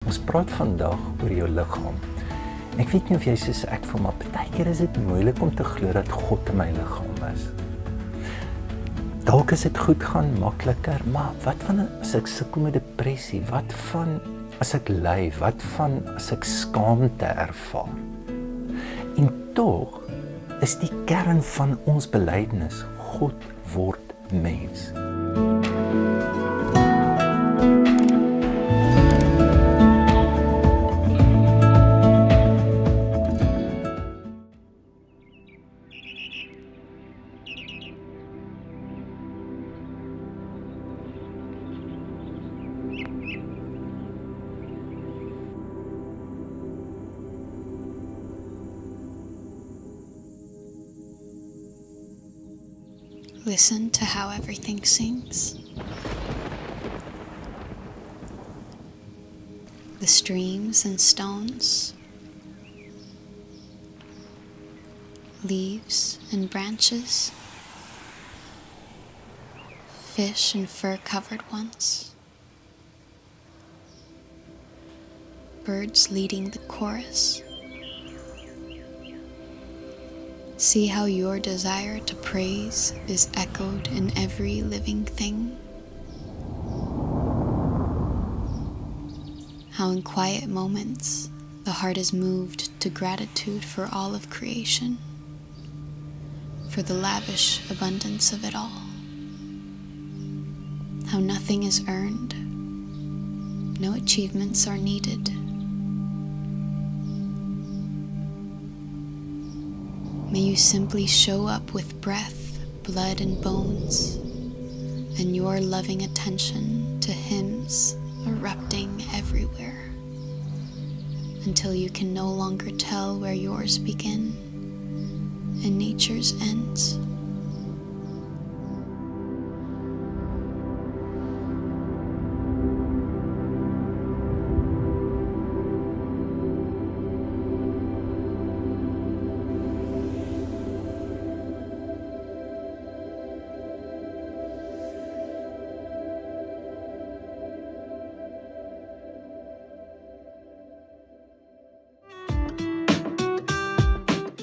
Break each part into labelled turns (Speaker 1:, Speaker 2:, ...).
Speaker 1: Ons praat vandag oor jou liggaam. Ek weet nie of jy soos ek voel, maar partykeer is dit moeilik om te glo dat God in my liggaam is. Dalk as dit goed gaan, makliker, maar wat van as ek sukkel met depressie? Wat van as ek ly? Wat van as ek skaamte ervaar? En tog is die kern van ons belydenis, God word mens.
Speaker 2: Listen to how everything sings. The streams and stones, leaves and branches, fish and fur-covered ones, birds leading the chorus. See how your desire to praise is echoed in every living thing. How in quiet moments, the heart is moved to gratitude for all of creation, for the lavish abundance of it all. How nothing is earned, no achievements are needed. May you simply show up with breath, blood, and bones, and your loving attention to hymns erupting everywhere, until you can no longer tell where yours begin and nature's ends.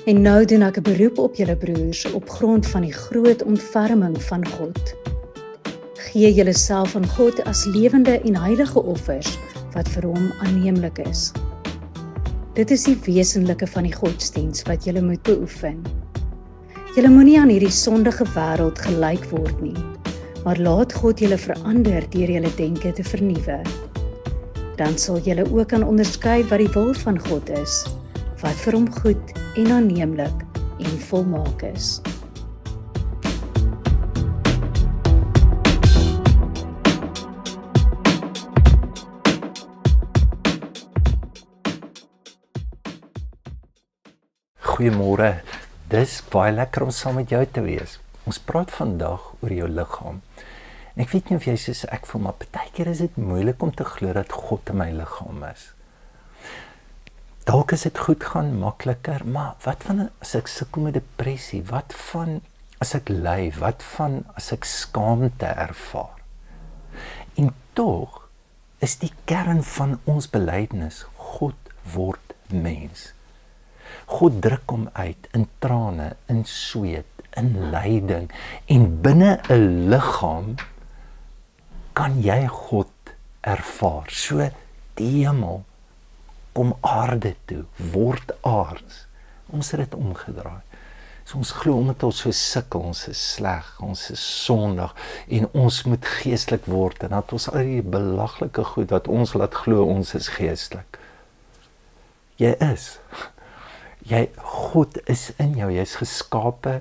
Speaker 3: En nou doen ek 'n beroep op julle broers op grond van die groot ontferming van God. Gee julleself aan God as lewende en heilige offers wat vir hom aanneemlik is. Dit is die wesenlike van die godsdiens wat julle moet beoefen. Julle moenie aan hierdie sondige wêreld gelyk word nie, maar laat God julle verander deur julle denke te vernuwe. Dan sal julle ook kan onderskei wat die wil van God is, wat vir hom goed en aanneemlik en volmaak is.
Speaker 1: Goeiemôre, dis baie lekker om saam met jou te wees. Ons praat vandag oor jou liggaam. En ek weet nie of jy soos ek voel, maar partykeer is dit moeilik om te glo dat God in my liggaam is. Dalk as dit goed gaan, makliker, maar wat van as ek sukkel met depressie? Wat van as ek ly? Wat van as ek skaamte ervaar? En tog is die kern van ons belydenis, God word mens. God druk hom uit in trane, in sweet, in lyding, en binne 'n liggaam kan jy God ervaar. So die hemel kom aarde toe, word aards. Ons het dit omgedraai. So ons glo omdat ons so sukkel, ons is sleg, ons is sondig en ons moet geestelik word en dat ons al die belaglike goed wat ons laat glo ons is geestelik. Jy is. God is in jou, jy is geskape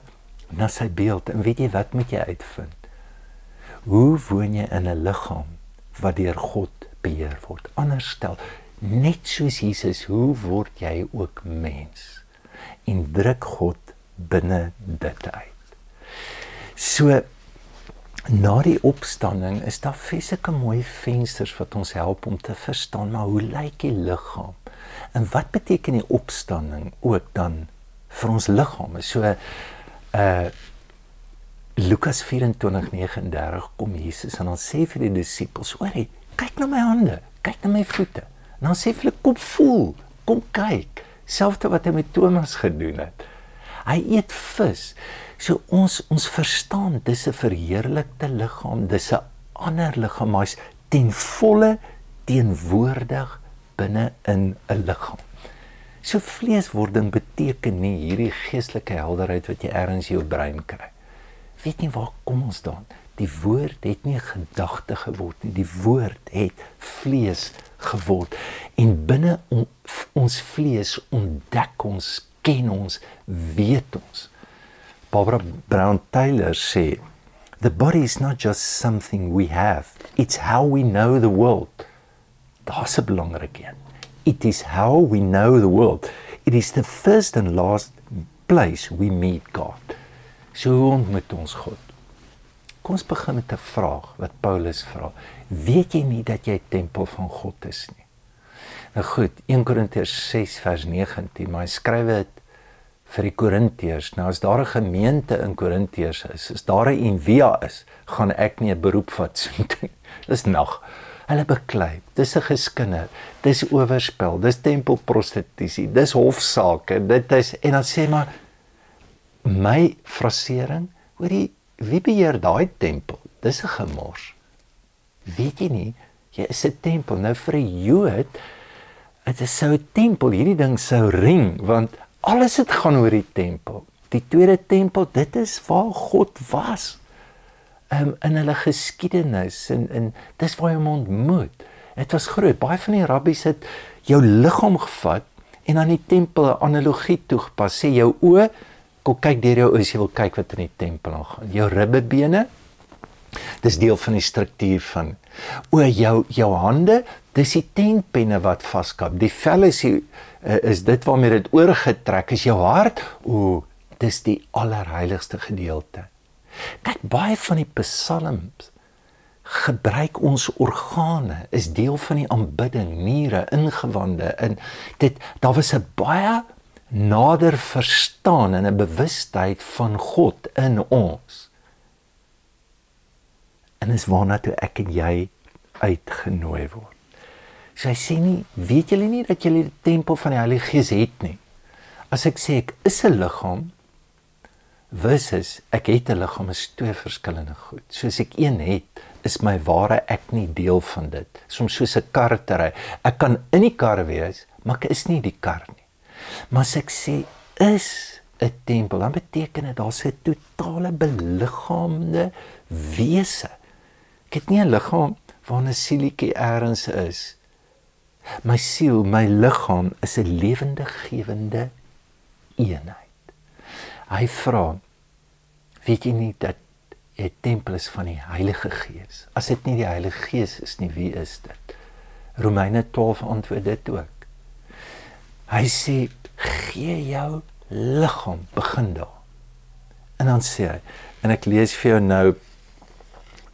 Speaker 1: na sy beeld. En weet jy wat moet jy uitvind? Hoe woon jy in 'n liggaam wat deur God beheer word? Anders stel, net soos Jesus, hoe word jy ook mens? En druk God binne dit uit. So, na die opstanding is daar vreeslike mooi vensters wat ons help om te verstaan, maar hoe lyk die liggaam? En wat beteken die opstanding ook dan vir ons liggame? So, Lukas 24:39 kom Jesus en dan sê vir die disippels, hoorie, kyk na my hande, kyk na my voete. En dan sê vir hulle, kom voel, kom kyk. Selfde wat hy met Thomas gedoen het. Hy eet vis. So ons verstaan, dis 'n verheerlikte liggaam, dis 'n ander liggaam, maar hy's ten volle teenwoordig binne in 'n liggaam. So vleeswording beteken nie hierdie geestelike helderheid wat jy ergens in jou brein kry. Weet nie waar kom ons daan? Die woord het nie 'n gedagte geword nie, die woord het vlees geword. En binne ons vlees ontdek ons, ken ons, weet ons. Barbara Brown Taylor sê, the body is not just something we have, it's how we know the world. Daar's 'n belangrike een. It is how we know the world. It is the first and last place we meet God. So hoe ontmoet ons God? Kom ons begin met 'n vraag wat Paulus vra. Weet jy nie dat jy 'n tempel van God is nie? Nou goed, 1 Korintiërs 6 vers 19, maar hy skryf dit vir die Korintiërs. Nou as daar 'n gemeente in Korintiërs is, as daar 'n Envia is, gaan ek nie 'n beroep vat so nie. Dis nag. Hulle beklei, dis 'n geskinder, dis oorspel, dis tempelprostitusie, dis hofsaake, dit is, en dan sê maar, my frasering, hoorie, wie beheer daai tempel? Dis 'n gemors. Weet jy nie, jy is 'n tempel. Nou vir 'n Jood, dit is so 'n tempel, hierdie ding sou ring, want alles het gaan oor die tempel. Die tweede tempel, dit is waar God was. In hulle geskiedenis, en dis waar jy hom ontmoet. Het was groot, baie van die rabbies het jou liggaam gevat, en aan die tempel 'n analogie toegepas, sê jou oë, kom kyk deur jou oë as jy wil kyk wat in die tempel aangaan. Jou ribbebene, dis deel van die struktuur van, jou hande, dis die tentpenne wat vaskap, die vel is dit waarmee dit oorgetrek, is jou hart, dis die allerheiligste gedeelte. Kyk, baie van die psalms gebruik ons organe, is deel van die aanbidding, niere, ingewande, en daar was 'n baie nader verstaan en 'n bewustheid van God in ons. En is waarna toe ek en jy uitgenooi word. So hy sê nie, weet julle nie dat julle die tempel van die Heilige Gees het nie? As ek sê ek is 'n liggaam, versus ek het 'n liggaam, is twee verskillende goed. Soos ek een het, is my ware ek nie deel van dit. Soms soos 'n kar te ry. Ek kan in die kar wees, maar ek is nie die kar nie. Maar as ek sê is 'n tempel, dan beteken dit daar's 'n totale beliggaamde wese. Ek het nie 'n liggaam waar 'n sielietjie ergens is. My siel, my liggaam is 'n lewendegewende eenheid. Hy vra, weet jy nie dat jy 'n tempel is van die Heilige Gees? As dit nie die Heilige Gees is nie, wie is dit? Romeine 12 antwoord dit ook. Hy sê, gee jou liggaam, begin daar. En dan sê hy, en ek lees vir jou nou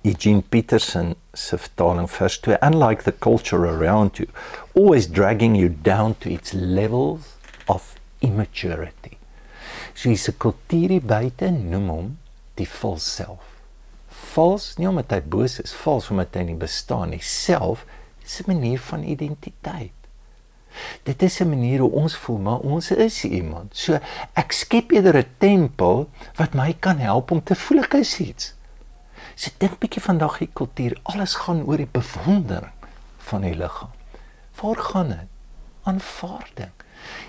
Speaker 1: Eugene Peterson se vertaling vers 2, unlike the culture around you, always dragging you down to its levels of immaturity. So hier's 'n kultuur hier buite, noem hom die vals self. Vals, nie omdat hy boos is, vals omdat hy nie bestaan nie. Self is 'n manier van identiteit. Dit is 'n manier hoe ons voel, maar ons is iemand. So ek skep eerder 'n tempel wat my kan help om te voel ek is iets. So dink bietjie vandag die kultuur, alles gaan oor die bewondering van die liggaam. Waar gaan dit? Aanvaarding.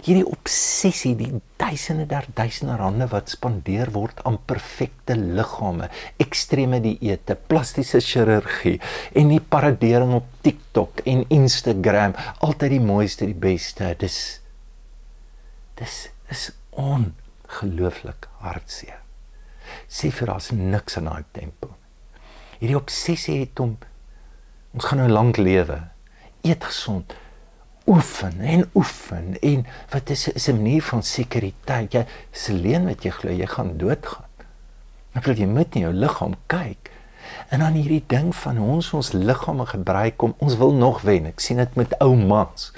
Speaker 1: Hierdie obsessie, die duisende rande wat spandeer word aan perfekte liggame, ekstreme dieete, plastiese chirurgie en die paradering op TikTok en Instagram, altyd die mooiste, die beste. Dis is ongelooflik hartseer. Sê vir ons niks aan daai tempel. Hierdie obsessie het om, ons gaan nou lank lewe, eet gesond, oefen, en wat is 'n manier van sekuriteit. Jy is alleen met jy glo, jy gaan doodgaan. Ek wil jy moet nie jou liggaam kyk, en dan hierdie ding van ons liggame gebruik om, ons wil nog wen, ek sien dit met ou mans,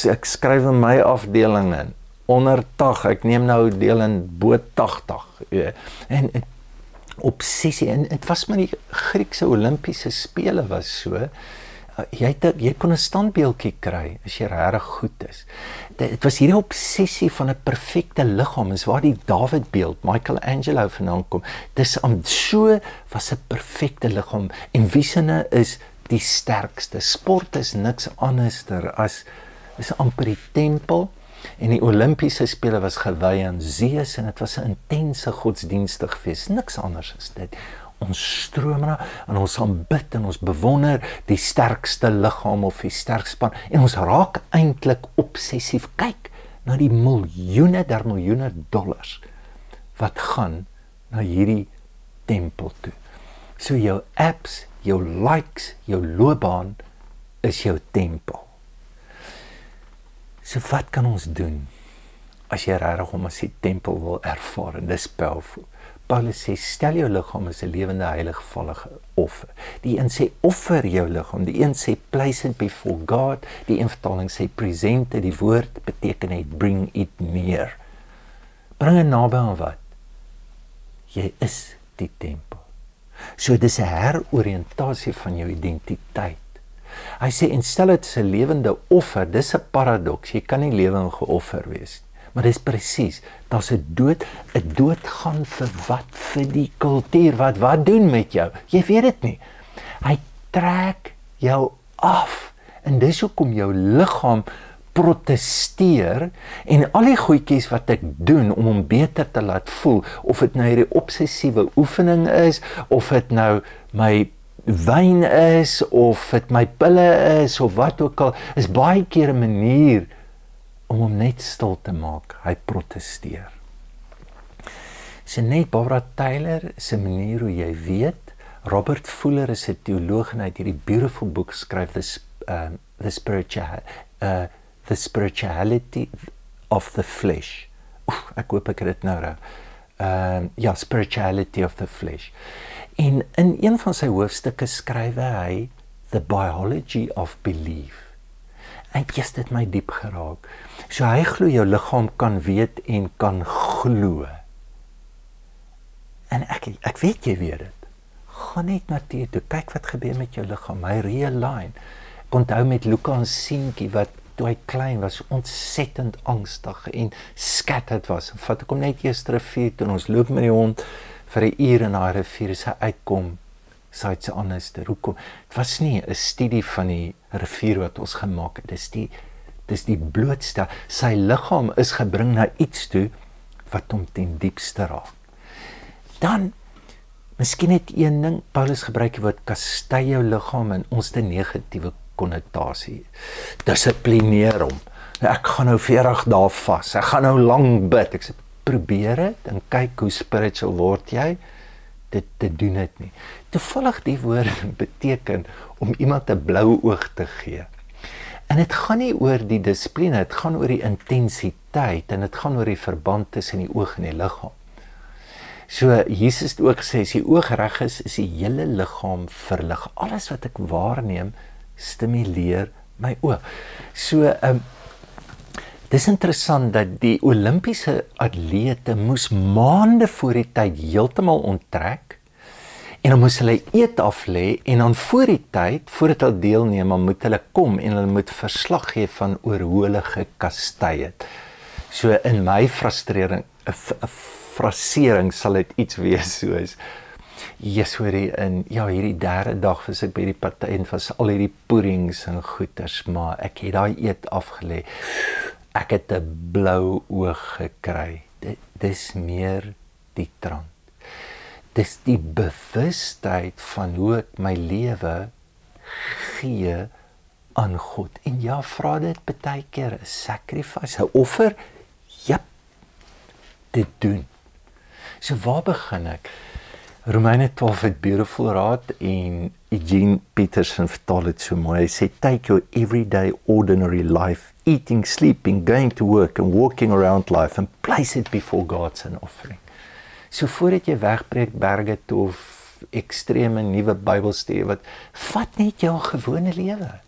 Speaker 1: ek skryf in my afdeling in, onder 80, ek neem nou deel in bo 80, en obsessie, en het was maar die Griekse Olimpiese spele was so, jy kon 'n standbeeldjie kry as jy regtig goed is. Dit was hierdie obsessie van 'n perfekte liggaam, is waar die David beeld, Michelangelo vandaan kom. So was 'n perfekte liggaam en wie sinne is die sterkste. Sport is niks anderster as is amper die tempel. En die Olimpiese spele was gewy aan Zeus en dit was 'n intense godsdienstige fees, niks anders as dit. Ons stroom na en ons aanbid en ons bewonder die sterkste liggaam of die sterkste span en ons raak eintlik obsessief. Kyk na die miljoene dollars wat gaan na hierdie tempel toe. So jou apps, jou likes, jou loopbaan is jou tempel. So wat kan ons doen as jy regtig hom as die tempel wil ervaar en dis powerful? Paulus sê, stel jou liggaam as 'n lewende heiligvallige offer. Die een sê, offer jou liggaam. Die een sê, place it before God. Die een vertaling sê, present it. Die woord beteken net, bring it near. Bring het naby aan wat? Jy is die tempel. So dis 'n heroriëntasie van jou identiteit. Hy sê, en stel dit as 'n lewende offer, dis 'n paradoks, jy kan nie lewend geoffer wees. Maar dis presies, daar's 'n dood gaan vir wat? Vir die kultuur, wat doen met jou? Jy weet dit nie. Hy trek jou af, en dis hoekom jou liggaam protesteer, en al die goedjies wat ek doen, om hom beter te laat voel, of dit nou hierdie obsessiewe oefening is, of dit nou my wyn is, of dit my pille is, of wat ook al, is baie keer 'n manier om hom net stil te maak. Hy protesteer. So net Barbara Taylor is 'n manier hoe jy weet. Robert Fuller is 'n teoloog en hy het hierdie beautiful boek geskryf, The Spirituality of the Flesh. Ek hoop ek het dit nou reg. Spirituality of the Flesh. En in een van sy hoofstukke skryf hy The Biology of Belief. En dit het my diep geraak. So hy glo jou liggaam kan weet en kan glo. En ek weet jy weet dit. Gaan net na toe, kyk wat gebeur met jou liggaam. Hy realign. Ek onthou met Luca en Sientjie wat toe hy klein was, ontsettend angstig en scattered was. En vat ek hom net eers rivier toe, ons loop met die hond vir 'n uur in daai rivier, as hy uitkom, sy het sy anderste. Hoekom? Het was nie 'n studie van die rivier wat ons gemaak het, dis die blootstel. Sy liggaam is gebring na iets toe, wat hom ten diepste raak. Dan, miskien net een ding, Paulus gebruik die woord kastei jou liggaam in ons te negatiewe konnotasie. Dissiplineer hom. Ek gaan nou 40 dae vas, ek gaan nou lang bid. Ek sê, probeer dit en kyk hoe spiritual word jy. Dit doen dit nie. Toevallig die woord beteken om iemand 'n blou oog te gee. En dit gaan nie oor die dissipline, dit gaan oor die intensiteit en dit gaan oor die verband tussen die oog en die liggaam. So Jesus het ook gesê, as die oog reg is die hele liggaam verlig. Alles wat ek waarneem, stimuleer my oog. So dis interessant dat die Olimpiese atlete moes maande voor die tyd heeltemal onttrek en dan moes hulle eet aflê en dan voor die tyd, voordat hulle deelneem, dan moet hulle kom en hulle moet verslag gee van oor hoe hulle gekastei het. So in my frasering sal dit iets wees soos, hierdie derde dag was ek by die party en was al hierdie puddings en goeters, maar ek het daai eet afgelê. Ek het 'n blou oog gekry. Dis meer die trant. Dis die bewustheid van hoe ek my lewe gee aan God. En ja, vra dit baie keer 'n sacrifice, 'n offer. Jep, dit doen. So waar begin ek? Romeine 12 het beautiful raad en Eugene Peterson vertaal dit so mooi. Hy sê, take your everyday ordinary life, eating, sleeping, going to work and walking around life and place it before God as an offering. So voordat jy wegbreek berge toe of ekstreme nuwe Bybelstudie wat vat net jou gewone lewe.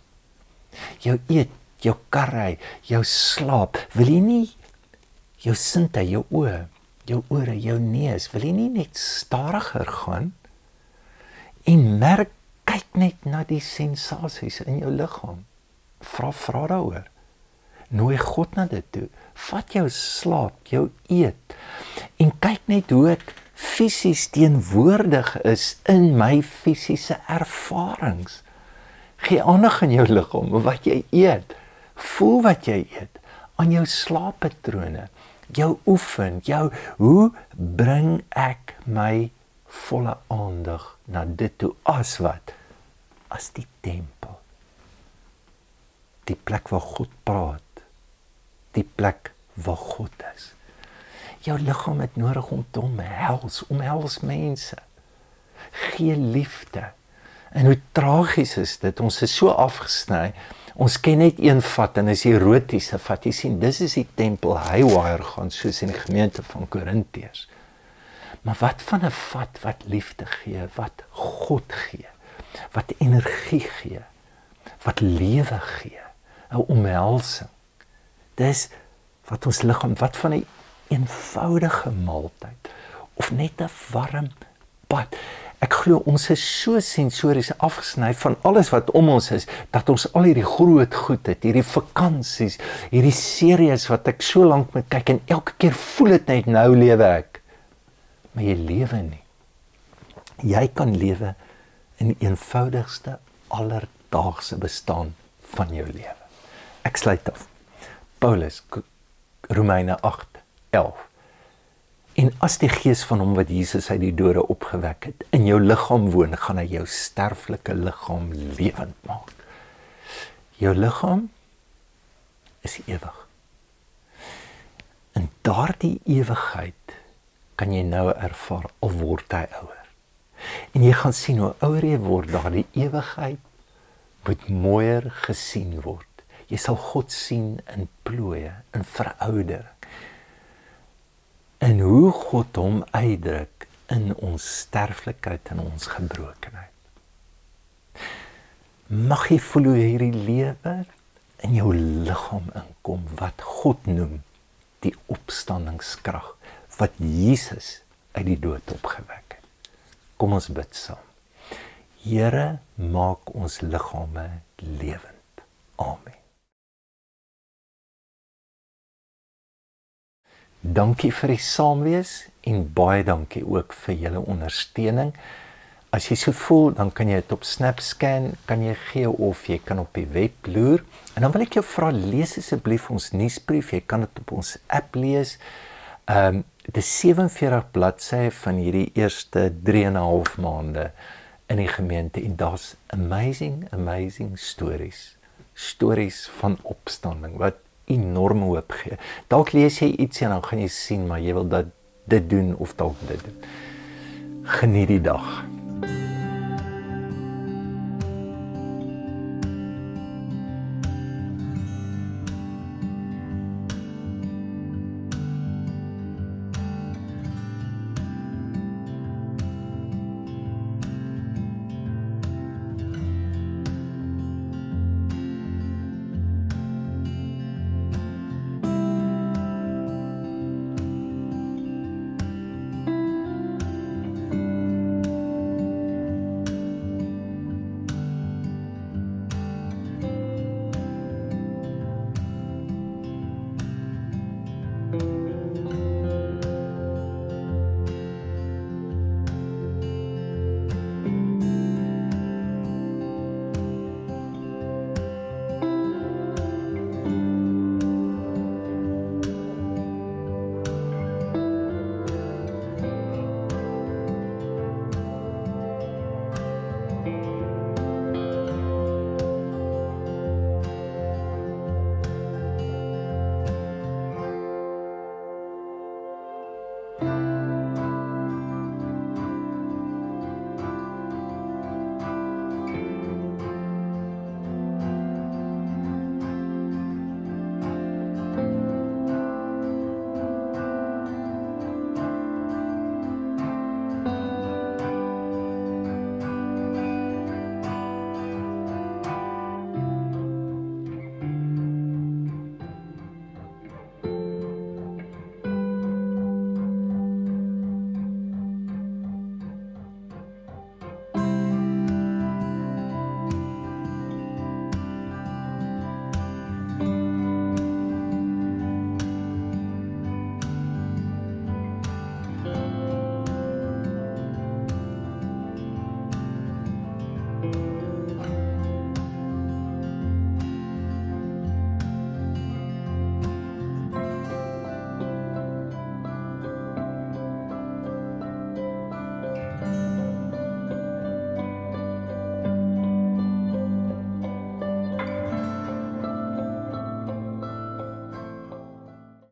Speaker 1: Jou eet, jou karry, jou slaap. Wil jy nie jou sinte, jou oë, jou ore, jou neus, wil jy nie net stadiger gaan en merk, kyk net na die sensasies in jou liggaam. Vra daaroor. Nooi God na dit toe. Vat jou slaap, jou eet en kyk net hoe ek fisies teenwoordig is in my fisiese ervarings. Gee aandag aan jou liggaam, wat jy eet. Voel wat jy eet, aan jou slaappatrone, jou oefen, hoe bring ek my volle aandag na dit toe as wat? As die tempel. Die plek waar God praat. Die plek waar God is. Jou liggaam het nodig om te omhels mense. Gee liefde. En hoe tragies is dit, ons is so afgesny, ons ken net een vat en is die erotiese vat. Jy sien, dis is die tempel haywire gaan, soos in die gemeente van Korintiërs. Maar wat van 'n vat wat liefde gee, wat God gee, wat energie gee, wat lewe gee, 'n omhelsing. Dis wat ons liggaam, wat van 'n eenvoudige maaltyd, of net 'n warm bad. Ek glo ons is so sensories afgesny van alles wat om ons is, dat ons al hierdie groot goed het, hierdie vakansies, hierdie series wat ek so lank moet kyk, en elke keer voel dit net, nou lewe ek. Maar jy lewe nie. Jy kan lewe in die eenvoudigste, alledaagse bestaan van jou lewe. Ek sluit af. Paulus, Romeine 8:11. En as die gees van hom wat Jesus uit die dode opgewek het, in jou liggaam woon, gaan hy jou sterflike liggaam lewend maak. Jou liggaam is ewig. In daardie ewigheid kan jy nou ervaar, al word hy ouer. En jy gaan sien hoe ouer jy word, daardie ewigheid moet mooier gesien word. Jy sal God sien in plooie, in veroudering. En hoe God hom uitdruk in ons sterflikheid en ons gebrokenheid. Mag jy voel hoe hierdie lewe in jou liggaam inkom, wat God noem die opstandingskrag, wat Jesus uit die dood opgewek het. Kom ons bid saam. Here, maak ons liggame lewend. Amen. Dankie vir die saamwees en baie dankie ook vir julle ondersteuning. As jy so voel, dan kan jy dit op SnapScan, kan jy gee, of jy kan op die web loer. En dan wil ek jou vra, lees asseblief ons nuusbrief, jy kan dit op ons app lees. Dit is 47 bladsye van hierdie eerste 3,5 maande in die gemeente, en daar's amazing stories. Stories van opstanding, wat enorme hoop gee. Dalk lees jy iets en dan gaan jy sien, maar jy wil dit doen of dalk dit doen. Geniet die dag.